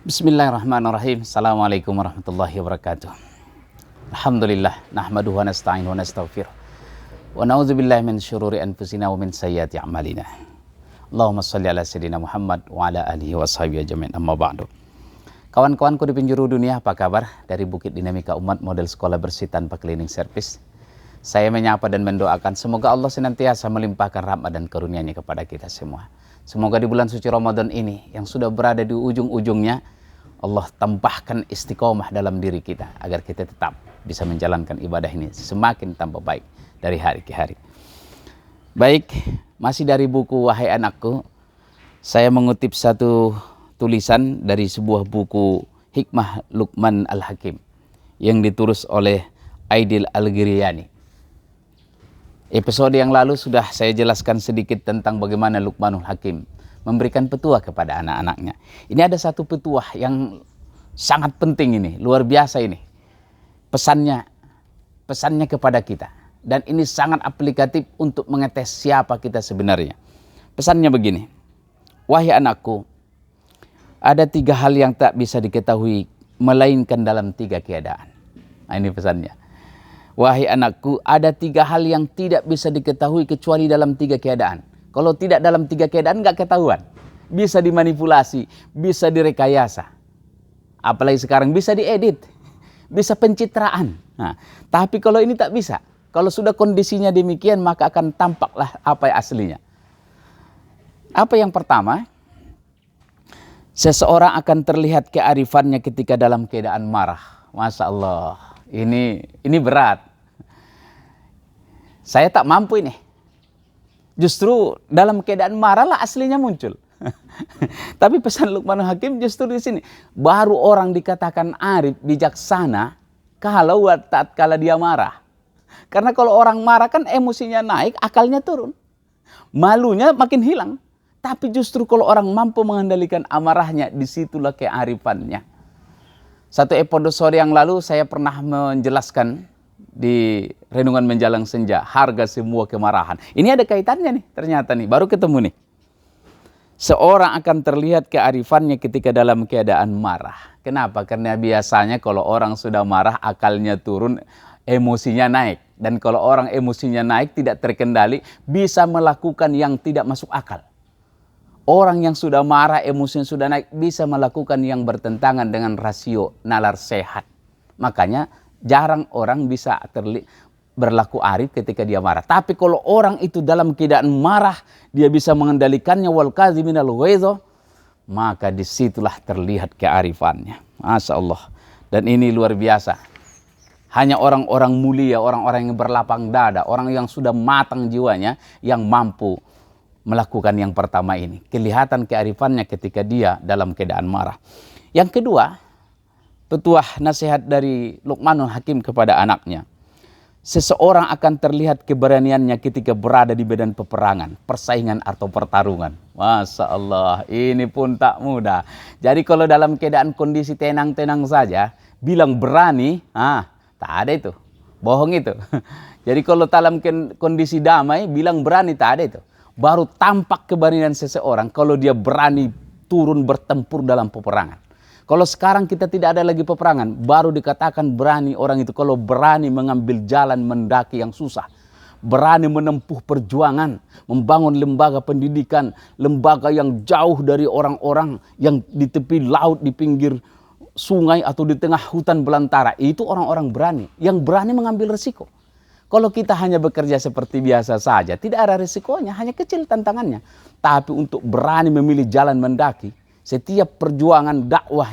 Bismillahirrahmanirrahim. Assalamualaikum warahmatullahi wabarakatuh. Alhamdulillah, nahmaduhu wa nasta'inuhu wa nastaghfiruh. Wa na'udzubillahi min syururi anfusina wa min sayyiati a'malina. Allahumma shalli ala sayyidina Muhammad wa ala alihi wa sahbihi ajmain. Amma ba'du. Kawan-kawanku di penjuru dunia, apa kabar? Dari Bukit Dinamika Umat Model Sekolah Bersih Tanpa Cleaning Service. Saya menyapa dan mendoakan semoga Allah senantiasa melimpahkan rahmat dan karunia-Nya kepada kita semua. Semoga di bulan suci Ramadan ini yang sudah berada di ujung-ujungnya, Allah tambahkan istiqomah dalam diri kita agar kita tetap bisa menjalankan ibadah ini semakin tambah baik dari hari ke hari. Baik, masih dari buku Wahai Anakku, saya mengutip satu tulisan dari sebuah buku Hikmah Luqman Al-Hakim yang ditulis oleh Aidil Al-Giryani. Episode yang lalu sudah saya jelaskan sedikit tentang bagaimana Luqmanul Hakim memberikan petuah kepada anak-anaknya. Ini ada satu petuah yang sangat penting ini, luar biasa ini. Pesannya kepada kita. Dan ini sangat aplikatif untuk mengetes siapa kita sebenarnya. Pesannya begini, wahai anakku, ada 3 hal yang tak bisa diketahui melainkan dalam 3 keadaan. Nah, ini pesannya. Wahai anakku, ada 3 hal yang tidak bisa diketahui kecuali dalam 3 keadaan. Kalau tidak dalam 3 keadaan, nggak ketahuan. Bisa dimanipulasi, bisa direkayasa. Apalagi sekarang bisa diedit, bisa pencitraan. Nah, tapi kalau ini tak bisa. Kalau sudah kondisinya demikian, maka akan tampaklah apa yang aslinya. Apa yang pertama? Seseorang akan terlihat kearifannya ketika dalam keadaan marah. Masya Allah. Ini berat. Saya tak mampu ini. Justru dalam keadaan marah lah aslinya muncul. Tapi pesan Luqmanul Hakim justru di sini. Baru orang dikatakan arif, bijaksana, kalau tatkala dia marah. Karena kalau orang marah kan emosinya naik, akalnya turun. Malunya makin hilang. Tapi justru kalau orang mampu mengendalikan amarahnya, disitulah kearifannya. Satu episode yang lalu saya pernah menjelaskan di Renungan Menjelang Senja, harga semua kemarahan. Ini ada kaitannya nih, ternyata nih, baru ketemu nih. Seorang akan terlihat kearifannya ketika dalam keadaan marah. Kenapa? Karena biasanya kalau orang sudah marah, akalnya turun, emosinya naik. Dan kalau orang emosinya naik, tidak terkendali, bisa melakukan yang tidak masuk akal. Orang yang sudah marah, emosinya sudah naik, bisa melakukan yang bertentangan dengan rasio nalar sehat. Makanya jarang orang bisa berlaku arif ketika dia marah. Tapi kalau orang itu dalam keadaan marah, dia bisa mengendalikannya, wal kaziminal ghaidha, maka disitulah terlihat kearifannya. Masya Allah. Dan ini luar biasa. Hanya orang-orang mulia, orang-orang yang berlapang dada, orang yang sudah matang jiwanya, yang mampu melakukan yang pertama ini. Kelihatan kearifannya ketika dia dalam keadaan marah. Yang kedua, petuah nasihat dari Luqmanul Hakim kepada anaknya. Seseorang akan terlihat keberaniannya ketika berada di medan peperangan, persaingan atau pertarungan. Masya Allah, ini pun tak mudah. Jadi kalau dalam keadaan kondisi tenang-tenang saja, bilang berani, tak ada itu. Bohong itu. Jadi kalau dalam kondisi damai, bilang berani, tak ada itu. Baru tampak keberanian seseorang kalau dia berani turun bertempur dalam peperangan. Kalau sekarang kita tidak ada lagi peperangan, baru dikatakan berani orang itu kalau berani mengambil jalan mendaki yang susah. Berani menempuh perjuangan, membangun lembaga pendidikan, lembaga yang jauh dari orang-orang yang di tepi laut, di pinggir sungai atau di tengah hutan belantara. Itu orang-orang berani, yang berani mengambil resiko. Kalau kita hanya bekerja seperti biasa saja, tidak ada risikonya, hanya kecil tantangannya. Tapi untuk berani memilih jalan mendaki, setiap perjuangan dakwah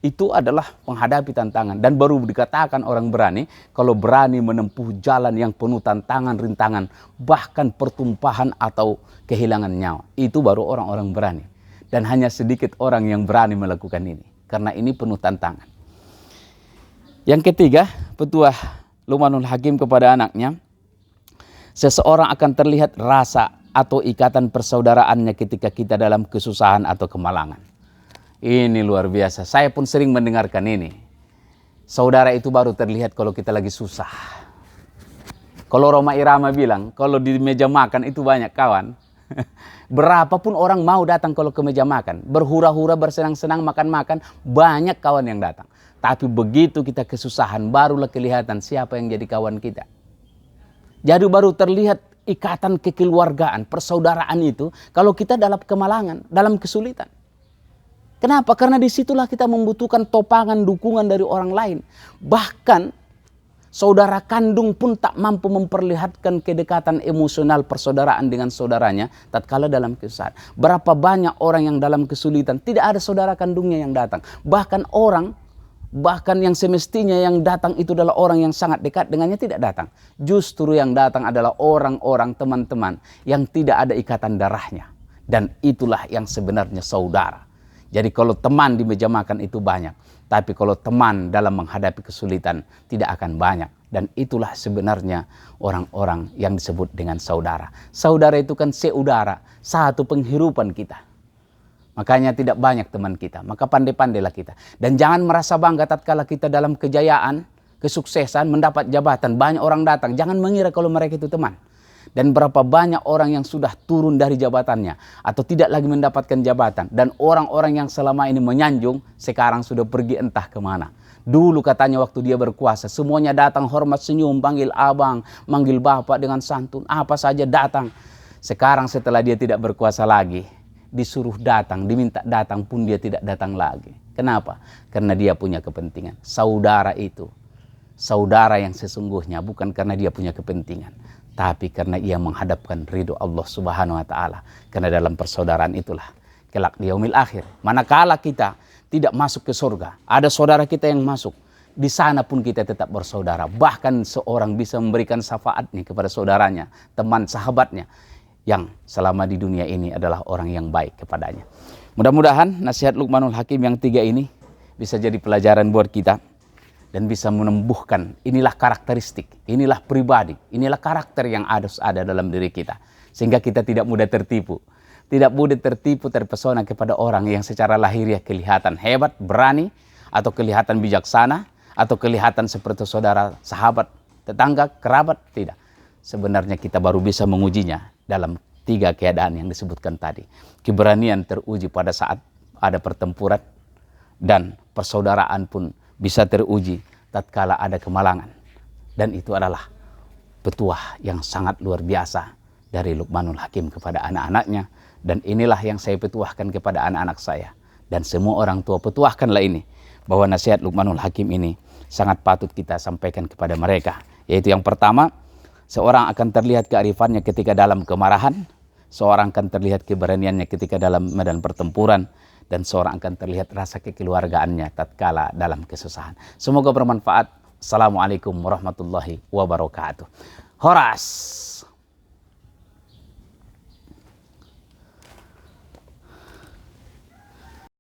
itu adalah menghadapi tantangan. Dan baru dikatakan orang berani, kalau berani menempuh jalan yang penuh tantangan, rintangan, bahkan pertumpahan atau kehilangan nyawa. Itu baru orang-orang berani. Dan hanya sedikit orang yang berani melakukan ini. Karena ini penuh tantangan. Yang ketiga, petuah Luqmanul Hakim kepada anaknya, seseorang akan terlihat rasa atau ikatan persaudaraannya ketika kita dalam kesusahan atau kemalangan. Ini luar biasa. Saya pun sering mendengarkan ini. Saudara itu baru terlihat kalau kita lagi susah. Kalau Roma Irama bilang, kalau di meja makan itu banyak kawan. Berapapun orang mau datang kalau ke meja makan, berhura-hura, bersenang-senang, makan-makan, banyak kawan yang datang. Tapi begitu kita kesusahan, barulah kelihatan siapa yang jadi kawan kita. Jadi baru terlihat ikatan kekeluargaan, persaudaraan itu kalau kita dalam kemalangan, dalam kesulitan. Kenapa? Karena disitulah kita membutuhkan topangan, dukungan dari orang lain. Bahkan saudara kandung pun tak mampu memperlihatkan kedekatan emosional persaudaraan dengan saudaranya tatkala dalam kesusahan. Berapa banyak orang yang dalam kesulitan tidak ada saudara kandungnya yang datang. Bahkan yang semestinya yang datang itu adalah orang yang sangat dekat dengannya tidak datang. Justru yang datang adalah orang-orang teman-teman yang tidak ada ikatan darahnya. Dan itulah yang sebenarnya saudara. Jadi kalau teman di meja makan itu banyak. Tapi kalau teman dalam menghadapi kesulitan tidak akan banyak. Dan itulah sebenarnya orang-orang yang disebut dengan saudara. Saudara itu kan seudara, satu penghirupan kita. Makanya tidak banyak teman kita, maka pandai-pandailah kita. Dan jangan merasa bangga tatkala kita dalam kejayaan, kesuksesan, mendapat jabatan. Banyak orang datang, jangan mengira kalau mereka itu teman. Dan berapa banyak orang yang sudah turun dari jabatannya atau tidak lagi mendapatkan jabatan. Dan orang-orang yang selama ini menyanjung sekarang sudah pergi entah kemana. Dulu katanya waktu dia berkuasa semuanya datang hormat senyum, panggil abang, manggil bapak dengan santun, apa saja datang. Sekarang setelah dia tidak berkuasa lagi, disuruh datang, diminta datang pun dia tidak datang lagi. Kenapa? Karena dia punya kepentingan. Saudara itu, saudara yang sesungguhnya bukan karena dia punya kepentingan, tapi karena ia menghadapkan ridho Allah Subhanahu wa taala. Karena dalam persaudaraan itulah kelak di yaumil akhir, manakala kita tidak masuk ke surga, ada saudara kita yang masuk, di sana pun kita tetap bersaudara. Bahkan seorang bisa memberikan syafaatnya kepada saudaranya, teman sahabatnya yang selama di dunia ini adalah orang yang baik kepadanya. Mudah-mudahan nasihat Luqmanul Hakim yang 3 ini bisa jadi pelajaran buat kita dan bisa menumbuhkan inilah karakteristik, inilah pribadi, inilah karakter yang ada dalam diri kita. Sehingga kita tidak mudah tertipu. Tidak mudah tertipu, terpesona kepada orang yang secara lahiriah kelihatan hebat, berani, atau kelihatan bijaksana, atau kelihatan seperti saudara, sahabat, tetangga, kerabat. Tidak. Sebenarnya kita baru bisa mengujinya dalam 3 keadaan yang disebutkan tadi. Keberanian teruji pada saat ada pertempuran, dan persaudaraan pun bisa teruji tatkala ada kemalangan. Dan itu adalah petuah yang sangat luar biasa dari Luqmanul Hakim kepada anak-anaknya. Dan inilah yang saya petuahkan kepada anak-anak saya. Dan semua orang tua petuahkanlah ini, bahwa nasihat Luqmanul Hakim ini sangat patut kita sampaikan kepada mereka. Yaitu yang pertama, seorang akan terlihat kearifannya ketika dalam kemarahan, seorang akan terlihat keberaniannya ketika dalam medan pertempuran, dan seorang akan terlihat rasa kekeluargaannya tatkala dalam kesusahan. Semoga bermanfaat. Assalamualaikum warahmatullahi wabarakatuh. Horas.